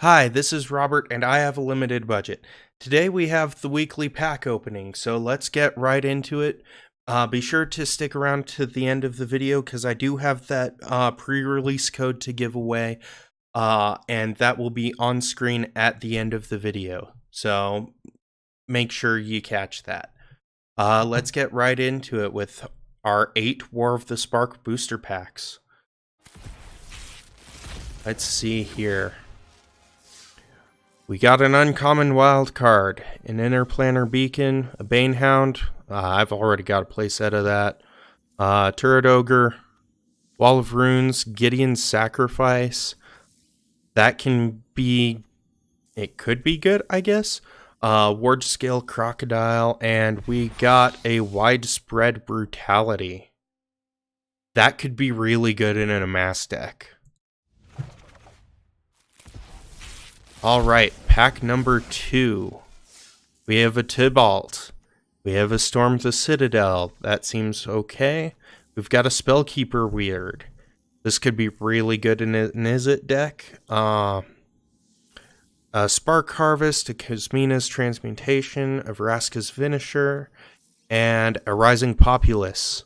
Hi, this is Robert, and I have a limited budget. Today we have the weekly pack opening, so let's get right into it. Be sure to stick around to the end of the video because I do have that pre-release code to give away, and that will be on screen at the end of the video. So make sure you catch that. Let's get right into it with our 8 War of the Spark booster packs. Let's see here. We got an uncommon wild card, an Interplanar Beacon, a Banehound. I've already got a playset of that. Turret Ogre, Wall of Runes, Gideon's Sacrifice. That can be, it could be good, I guess. Ward Scale Crocodile, and we got a Widespread Brutality. That could be really good in a mass deck. Alright, pack number 2. We have a Tibalt. We have a Storm the Citadel. That seems okay. We've got a Spellkeeper Weird. This could be really good in an Izzet deck. A Spark Harvest, a Kuzmina's Transmutation, a Vraska's Finisher, and a Rising Populace.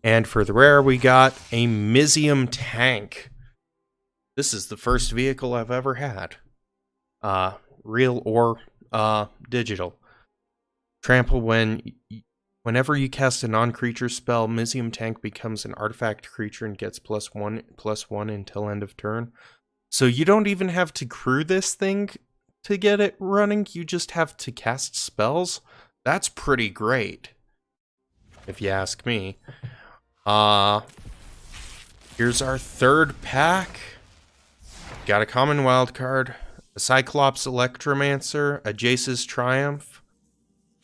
And for the rare, we got a Mizzium Tank. This is the first vehicle I've ever had. Real or digital. Trample whenever you cast a non-creature spell, Mizzium Tank becomes an artifact creature and gets +1/+1 until end of turn. So you don't even have to crew this thing to get it running, you just have to cast spells. That's pretty great, if you ask me. Here's our third pack. Got a common wild card, a Cyclops Electromancer, a Jace's Triumph,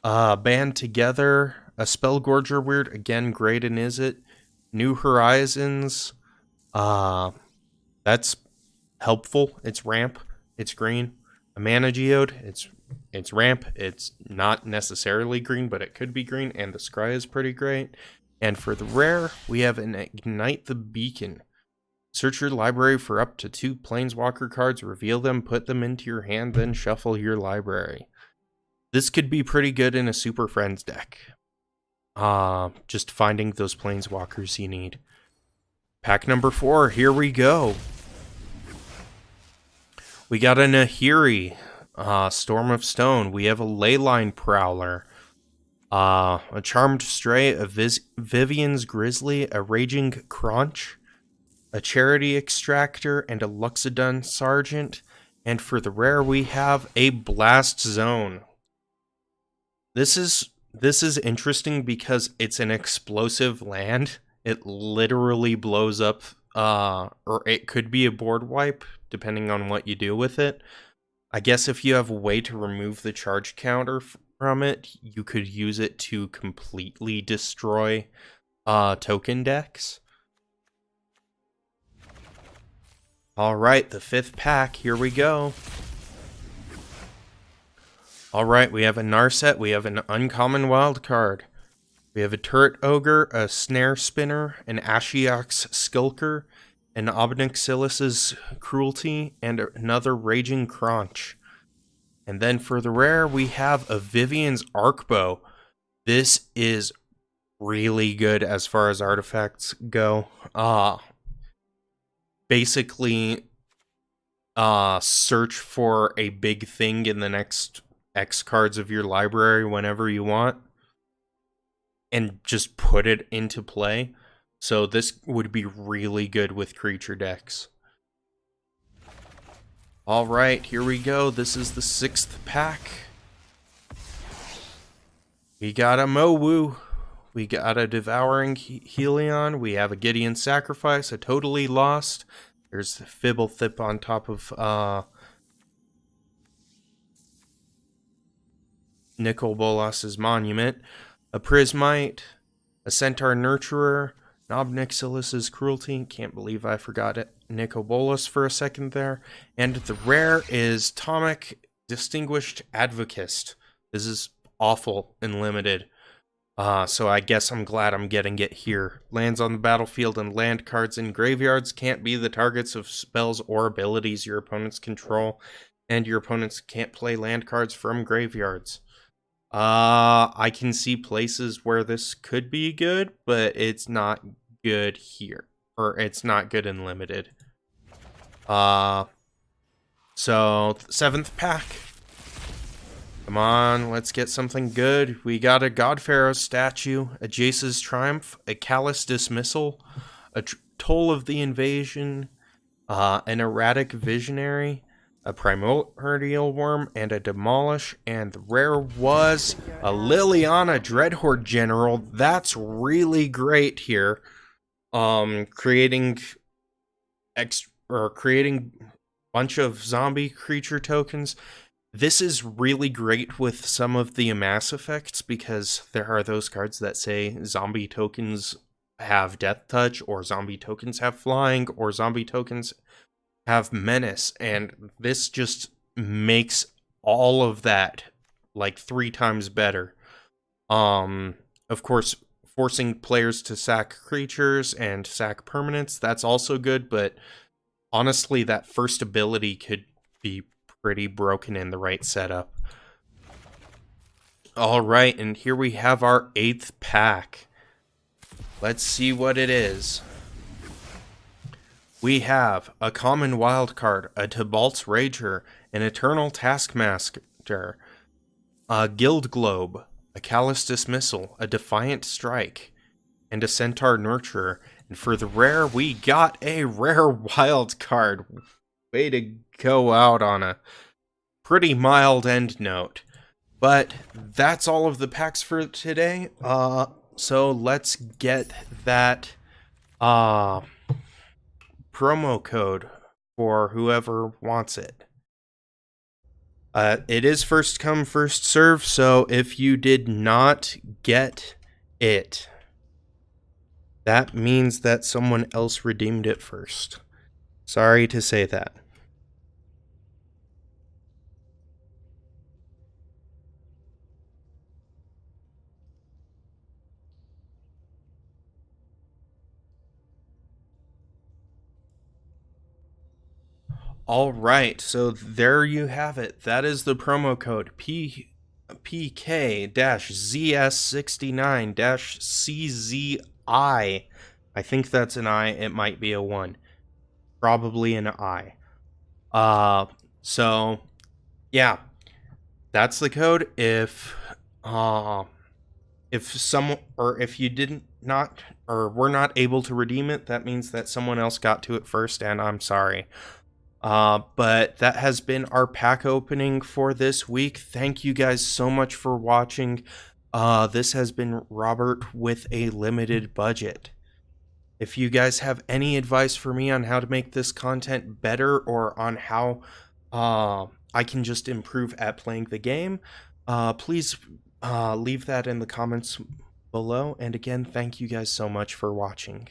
Band Together, a Spellgorger Weird, again great in Izzet, New Horizons, that's helpful, it's ramp, it's green, a Mana Geode, it's ramp, it's not necessarily green, but it could be green, and the Scry is pretty great. And for the rare, we have an Ignite the Beacon. Search your library for up to 2 Planeswalker cards, reveal them, put them into your hand, then shuffle your library. This could be pretty good in a Super Friends deck. Just finding those Planeswalkers you need. Pack number 4, here we go. We got a Nahiri, Storm of Stone. We have a Leyline Prowler, a Charmed Stray, a Vivian's Grizzly, a Raging Crunch, a Charity Extractor, and a Luxodon Sergeant. And for the rare, we have a Blast Zone. This is interesting because it's an explosive land. It literally blows up, or it could be a board wipe, depending on what you do with it. I guess if you have a way to remove the charge counter from it, you could use it to completely destroy token decks. Alright, the 5th pack, here we go. Alright, we have a Narset, we have an uncommon wild card. We have a Turret Ogre, a Snare Spinner, an Ashiok's Skulker, an Obnixilus's Cruelty, and another Raging Crunch. And then for the rare, we have a Vivian's Arcbow. This is really good as far as artifacts go. Basically, search for a big thing in the next X cards of your library whenever you want, and just put it into play. So this would be really good with creature decks. Alright, here we go. This is the 6th pack. We got a Mowu. We got a Devouring Helion. We have a Gideon's Sacrifice, a Totally Lost. There's Fibblethip on top of Nicol Bolas's Monument. A Prismite, a Centaur Nurturer, an Obnixilus's Cruelty. Can't believe I forgot it. Nicol Bolas for a second there. And the rare is Tomic Distinguished Advocist. This is awful and limited. So I guess I'm glad I'm getting it here. Lands on the battlefield and land cards in graveyards can't be the targets of spells or abilities your opponents control. and your opponents can't play land cards from graveyards. I can see places where this could be good, but it's not good here, or it's not good in limited. So 7th pack. Come on, let's get something good. We got a God Pharaoh statue, a Jace's Triumph, a Callous Dismissal, a Toll of the Invasion, an Erratic Visionary, a Primordial Worm, and a Demolish, and the rare was a Liliana Dreadhorde General. That's really great here. Creating creating a bunch of zombie creature tokens. This is really great with some of the Amass effects because there are those cards that say zombie tokens have Death Touch, or zombie tokens have Flying, or zombie tokens have Menace, and this just makes all of that like 3 times better. Of course, forcing players to sack creatures and sack permanents, that's also good, but honestly, that first ability could be pretty broken in the right setup. Alright, and here we have our 8th pack. Let's see what it is. We have a common wild card, a Tibalt's Rager, an Eternal Taskmaster, a Guild Globe, a Callous Dismissal, a Defiant Strike, and a Centaur Nurturer. And for the rare, we got a rare wild card. Way to go out on a pretty mild end note. But that's all of the packs for today. So let's get that promo code for whoever wants it. It is first come, first serve, so if you did not get it, that means that someone else redeemed it first. Sorry to say that. Alright, so there you have it. That is the promo code PK-ZS69-CZI. I think that's an I, it might be a 1. Probably an I. So yeah, that's the code. If someone, or if you didn't not, or were not able to redeem it, that means that someone else got to it first, and I'm sorry. But that has been our pack opening for this week. Thank you guys so much for watching. This has been Robert with a limited budget. If you guys have any advice for me on how to make this content better, or on how I can just improve at playing the game, please leave that in the comments below. And again, thank you guys so much for watching.